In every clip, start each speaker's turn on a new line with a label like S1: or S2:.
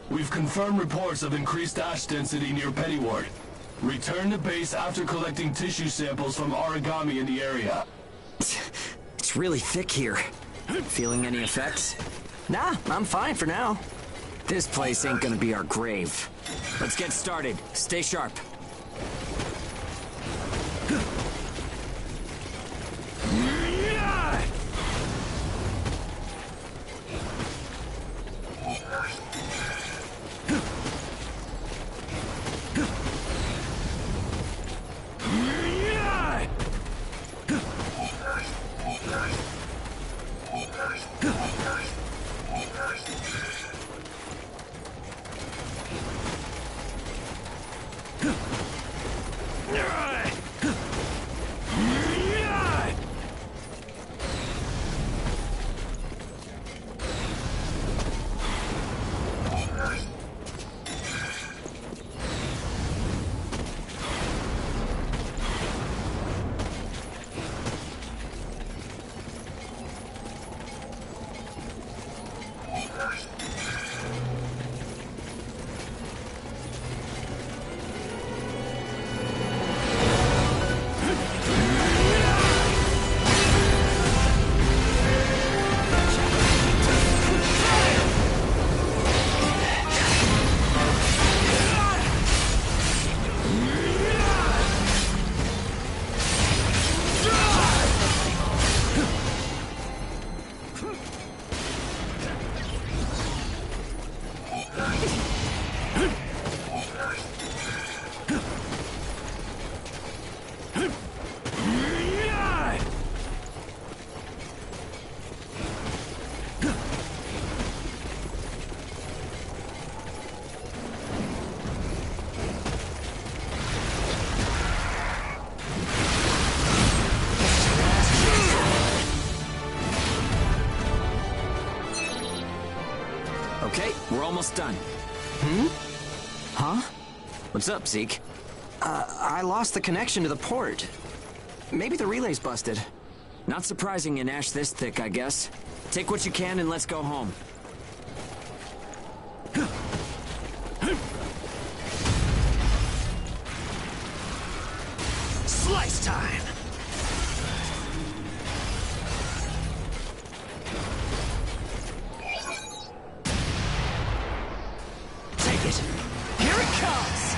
S1: We've confirmed reports of increased ash density near Pennyward. Return to base after collecting tissue samples from origami in the area.
S2: It's really thick here. Feeling any effects? Nah, I'm fine for now. This place ain't gonna be our grave. Let's get started. Stay sharp. Okay, we're almost done. Huh? What's up, Zeke? I lost the connection to the port. Maybe the relay's busted. Not surprising in ash this thick, I guess. Take what you can and let's go home. Slice time! Take it! Here it comes!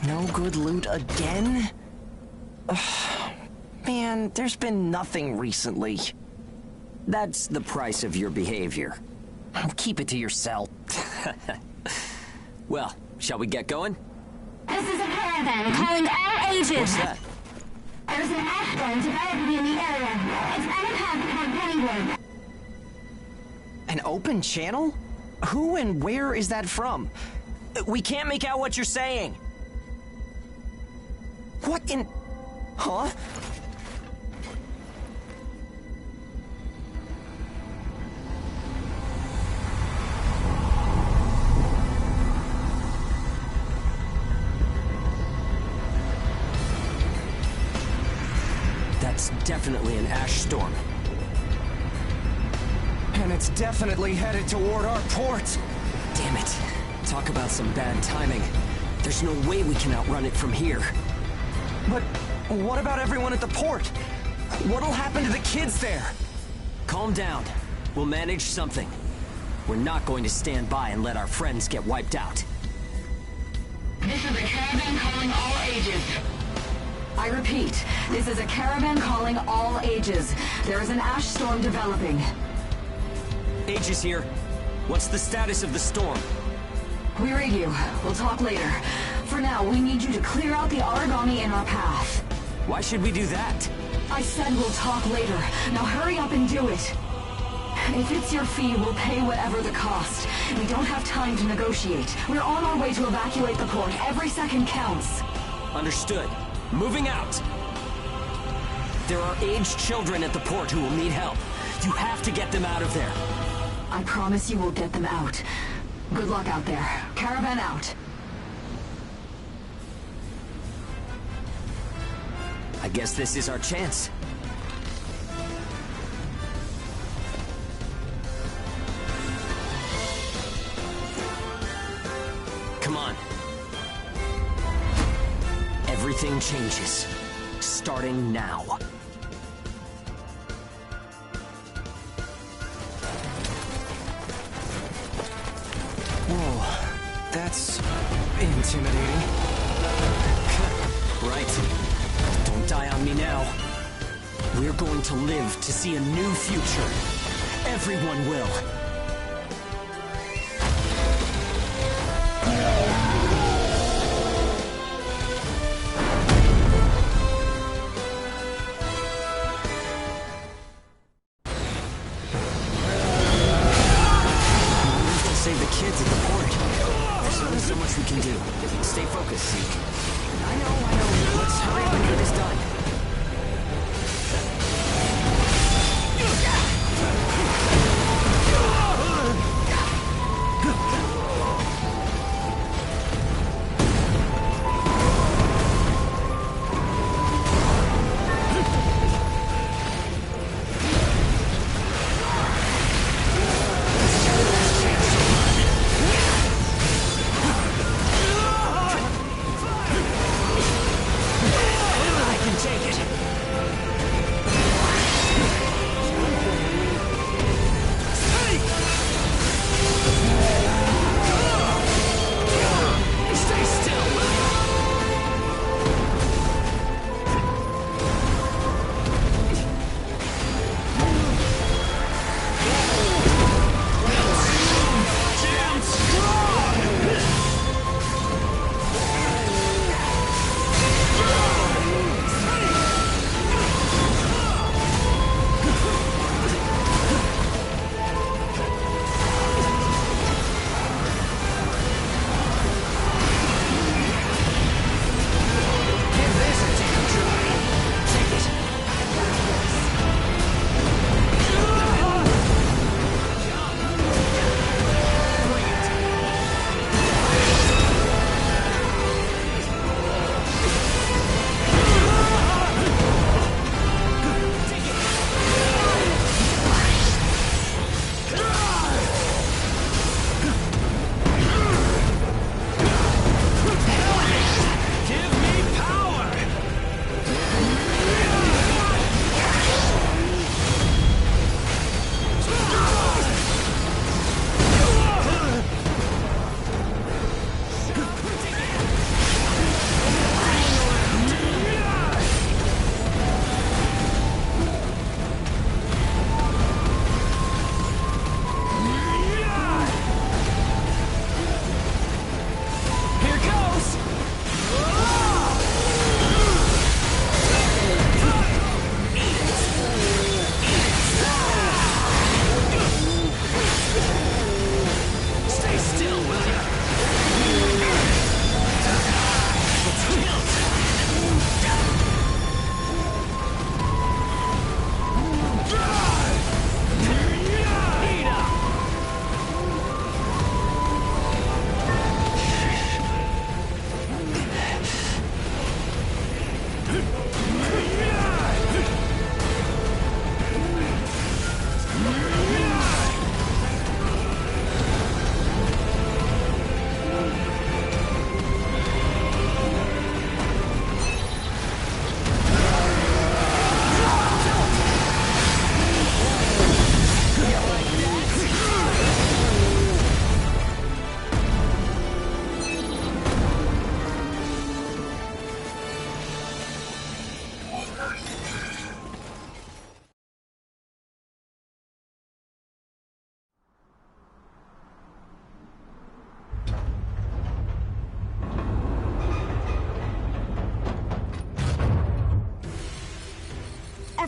S2: No good loot again? Ugh. Man, there's been nothing recently. That's the price of your behavior. Keep it to yourself. Well, shall we get going?
S3: This is a caravan calling all ages.
S2: What's that?
S3: There's an ash storm developing in the area. It's on a path toward Pennyward.
S2: An open channel? Who and where is that from? We can't make out what you're saying. What in... Huh? That's definitely an ash storm. And it's definitely headed toward our port. Damn it. Talk about some bad timing. There's no way we can outrun it from here. But what about everyone at the port? What'll happen to the kids there? Calm down. We'll manage something. We're not going to stand by and let our friends get wiped out.
S3: This is a caravan calling all ages.
S4: I repeat, this is a caravan calling all ages. There is an ash storm developing.
S2: Aegis here. What's the status of the storm?
S4: We read you. We'll talk later. For For now, we need you to clear out the origami in our path.
S2: Why should we do that?
S4: I said we'll talk later. Now hurry up and do it. If it's your fee, we'll pay whatever the cost. We don't have time to negotiate. We're on our way to evacuate the port. Every second counts.
S2: Understood. Moving out. There are aged children at the port who will need help. You have to get them out of there.
S4: I promise you we'll get them out. Good luck out there. Caravan out.
S2: I guess this is our chance. Come on. Everything changes. Starting now. Whoa, that's intimidating. Right. Don't die on me now. We're going to live to see a new future. Everyone will. Save the kids at the port. There's only so much we can do. Stay focused, Zeke. I know. Let's hurry up and get this done.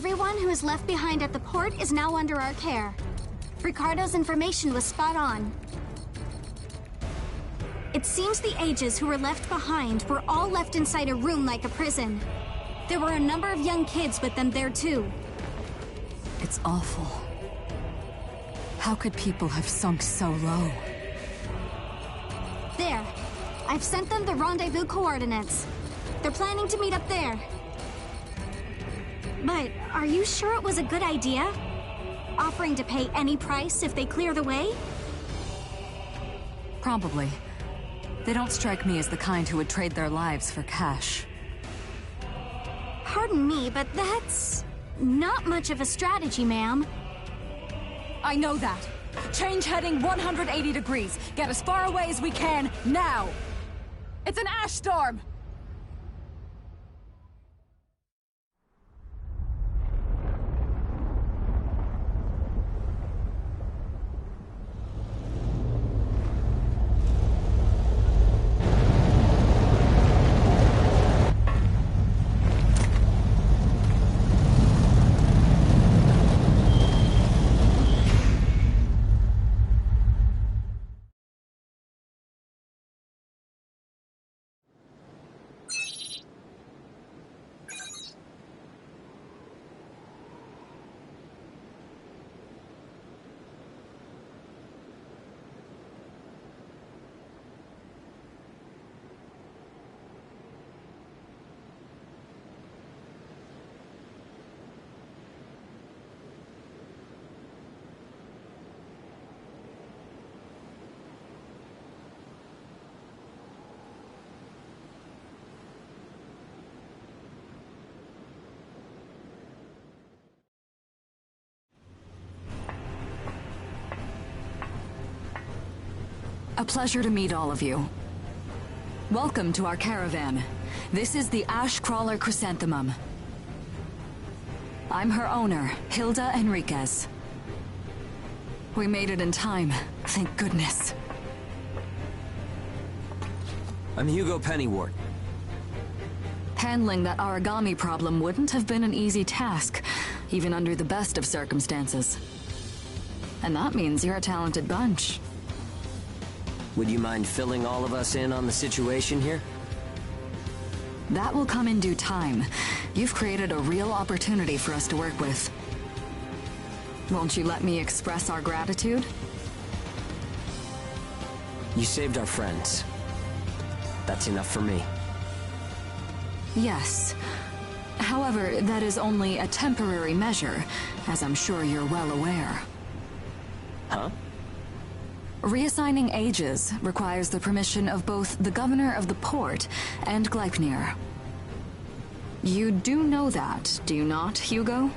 S3: Everyone who is left behind at the port is now under our care. Ricardo's information was spot on. It seems the Ages who were left behind were all left inside a room like a prison. There were a number of young kids with them there too.
S4: It's awful. How could people have sunk so low?
S3: There. I've sent them the rendezvous coordinates. They're planning to meet up there. But are you sure it was a good idea? Offering to pay any price if they clear the way?
S4: Probably. They don't strike me as the kind who would trade their lives for cash.
S3: Pardon me, but that's not much of a strategy, ma'am.
S4: I know that. Change heading 180 degrees. Get as far away as we can, now! It's an ash storm! A pleasure to meet all of you. Welcome to our caravan. This is the Ash Crawler Chrysanthemum. I'm her owner, Hilda Enriquez. We made it in time, thank goodness.
S2: I'm Hugo Pennywort.
S4: Handling that origami problem wouldn't have been an easy task, even under the best of circumstances. And that means you're a talented bunch.
S2: Would you mind filling all of us in on the situation here?
S4: That will come in due time. You've created a real opportunity for us to work with. Won't you let me express our gratitude?
S2: You saved our friends. That's enough for me.
S4: Yes. However, that is only a temporary measure, as I'm sure you're well aware.
S2: Huh?
S4: Reassigning Ages requires the permission of both the governor of the port and Gleipnir. You do know that, do you not, Hugo?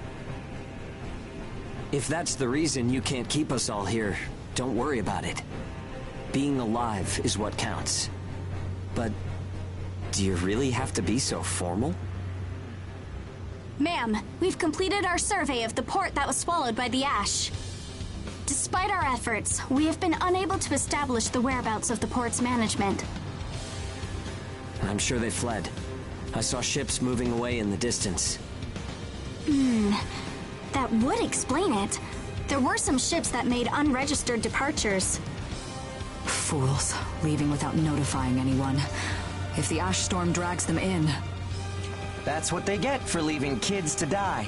S2: If that's the reason you can't keep us all here, don't worry about it. Being alive is what counts. But do you really have to be so formal?
S3: Ma'am, we've completed our survey of the port that was swallowed by the ash. Despite our efforts, we have been unable to establish the whereabouts of the port's management.
S2: I'm sure they fled. I saw ships moving away in the distance.
S3: That would explain it. There were some ships that made unregistered departures.
S4: Fools, leaving without notifying anyone. If the ash storm drags them in...
S5: That's what they get for leaving kids to die.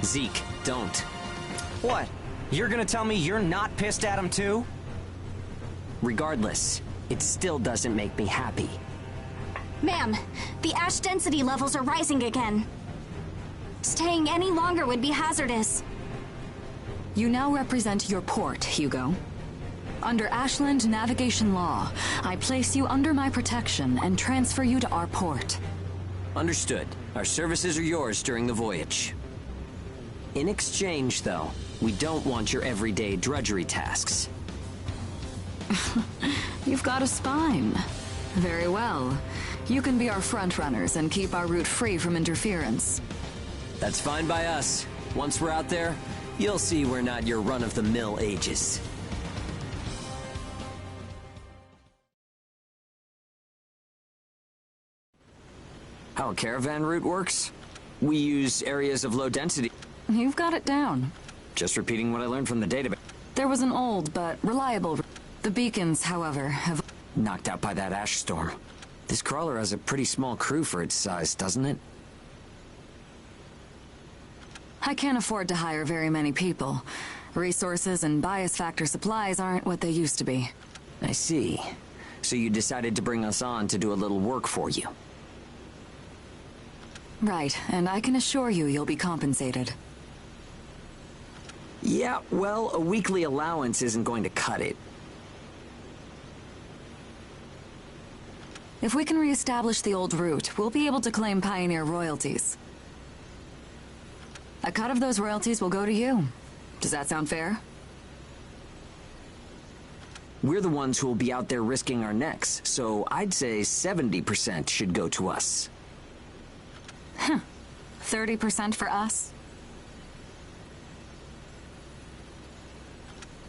S2: Zeke, don't.
S5: What? You're gonna tell me you're not pissed at him too?
S2: Regardless, it still doesn't make me happy.
S3: Ma'am, the ash density levels are rising again. Staying any longer would be hazardous.
S4: You now represent your port, Hugo. Under Ashland navigation law, I place you under my protection and transfer you to our port.
S2: Understood. Our services are yours during the voyage. In exchange, though, we don't want your everyday drudgery tasks.
S4: You've got a spine. Very well. You can be our front-runners and keep our route free from interference.
S2: That's fine by us. Once we're out there, you'll see we're not your run-of-the-mill Ages. How a caravan route works? We use areas of low density.
S4: You've got it down.
S2: Just repeating what I learned from the database.
S4: There was an old but reliable... The beacons, however, have...
S2: Knocked out by that ash storm. This crawler has a pretty small crew for its size, doesn't it?
S4: I can't afford to hire very many people. Resources and bias factor supplies aren't what they used to be.
S2: I see. So you decided to bring us on to do a little work for you.
S4: Right, and I can assure you you'll be compensated.
S2: Yeah, well, a weekly allowance isn't going to cut it.
S4: If we can reestablish the old route, we'll be able to claim Pioneer royalties. A cut of those royalties will go to you. Does that sound fair?
S2: We're the ones who will be out there risking our necks, so I'd say 70% should go to us.
S4: 30% for us?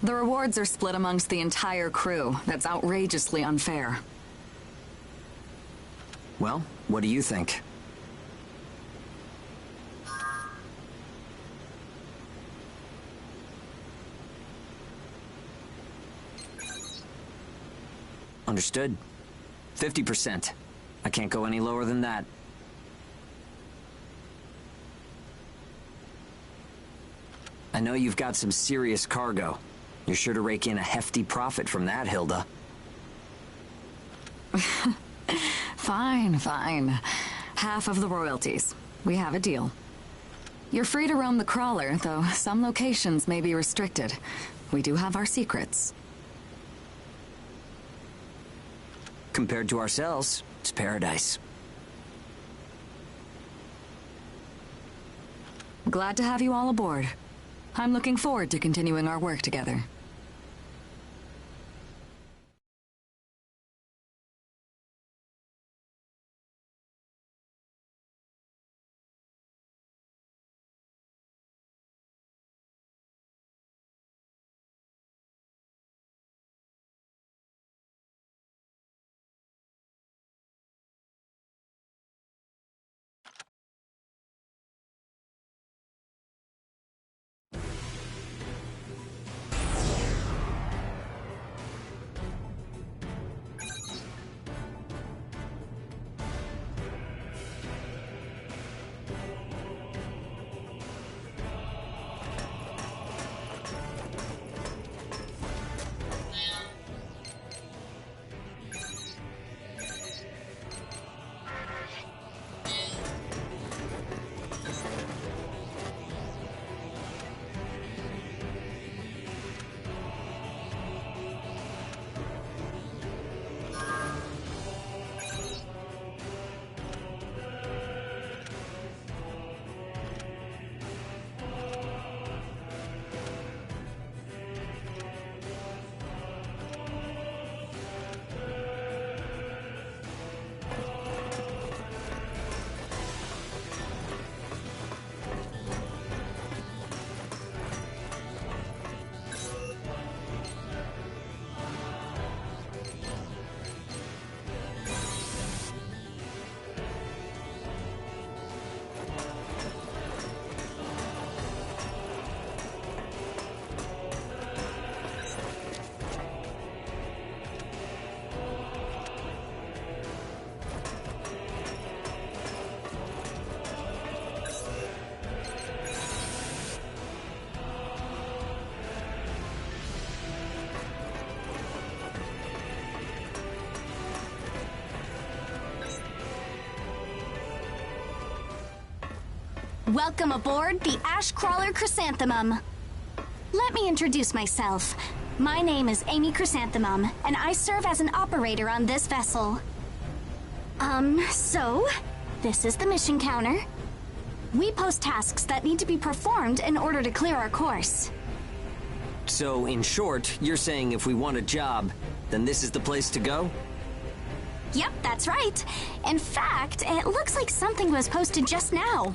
S4: The rewards are split amongst the entire crew. That's outrageously unfair.
S2: Well, what do you think? Understood. 50%. I can't go any lower than that. I know you've got some serious cargo. You're sure to rake in a hefty profit from that, Hilda.
S4: Fine, fine. Half of the royalties. We have a deal. You're free to roam the crawler, though some locations may be restricted. We do have our secrets.
S2: Compared to ourselves, it's paradise.
S4: Glad to have you all aboard. I'm looking forward to continuing our work together.
S3: Welcome aboard the Ash Crawler Chrysanthemum. Let me introduce myself. My name is Amy Chrysanthemum, and I serve as an operator on this vessel. So, this is the mission counter. We post tasks that need to be performed in order to clear our course.
S2: So, in short, you're saying if we want a job, then this is the place to go?
S3: Yep, that's right. In fact, it looks like something was posted just now.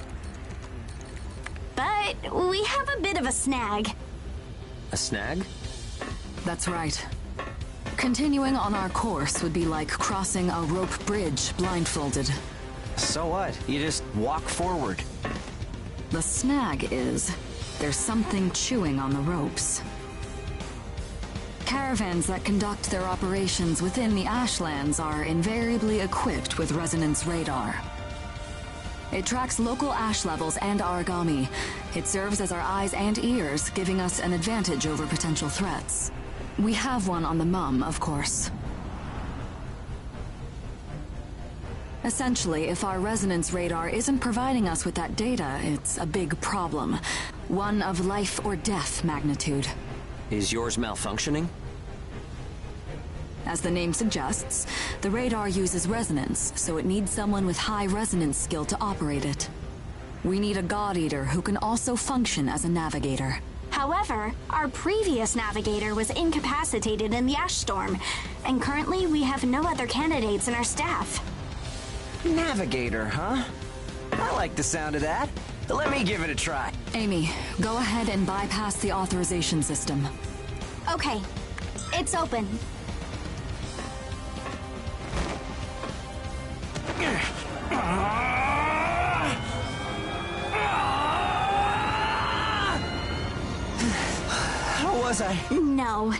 S3: But we have a bit of a snag.
S2: A snag?
S4: That's right. Continuing on our course would be like crossing a rope bridge blindfolded.
S2: So what? You just walk forward.
S4: The snag is, there's something chewing on the ropes. Caravans that conduct their operations within the Ashlands are invariably equipped with resonance radar. It tracks local ash levels and origami. It serves as our eyes and ears, giving us an advantage over potential threats. We have one on the Mum, of course. Essentially, if our resonance radar isn't providing us with that data, it's a big problem. One of life or death magnitude.
S2: Is yours malfunctioning?
S4: As the name suggests, the radar uses resonance, so it needs someone with high resonance skill to operate it. We need a God Eater who can also function as a navigator.
S3: However, our previous navigator was incapacitated in the ash storm, and currently we have no other candidates in our staff.
S2: Navigator, huh? I like the sound of that. Let me give it a try.
S4: Amy, go ahead and bypass the authorization system.
S3: Okay, it's open.
S2: How was I?
S3: No.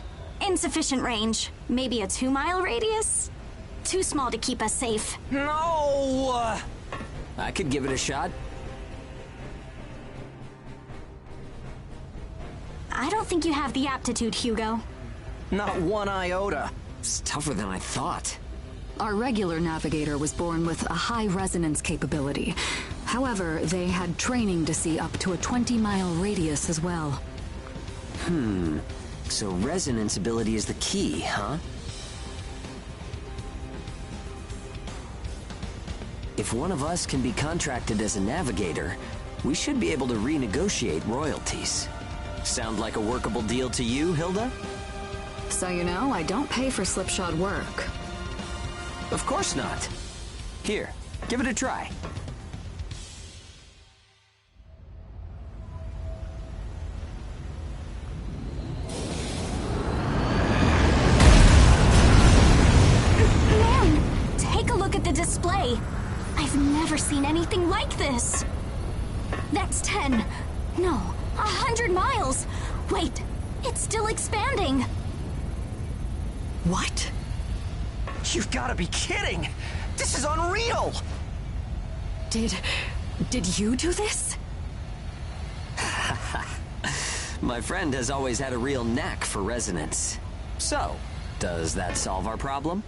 S3: Insufficient range. Maybe a 2-mile radius? Too small to keep us safe.
S2: No! I could give it a shot.
S3: I don't think you have the aptitude, Hugo.
S2: Not one iota. It's tougher than I thought.
S4: Our regular navigator was born with a high resonance capability. However, they had training to see up to a 20-mile radius as well.
S2: So resonance ability is the key, huh? If one of us can be contracted as a navigator, we should be able to renegotiate royalties. Sound like a workable deal to you, Hilda?
S4: So you know, I don't pay for slipshod work.
S2: Of course not. Here, give it a try.
S3: Man, take a look at the display. I've never seen anything like this. That's 10. No, 100 miles. Wait, it's still expanding.
S4: What?
S2: You've got to be kidding! This is unreal!
S4: Did you do this?
S2: My friend has always had a real knack for resonance. So, does that solve our problem?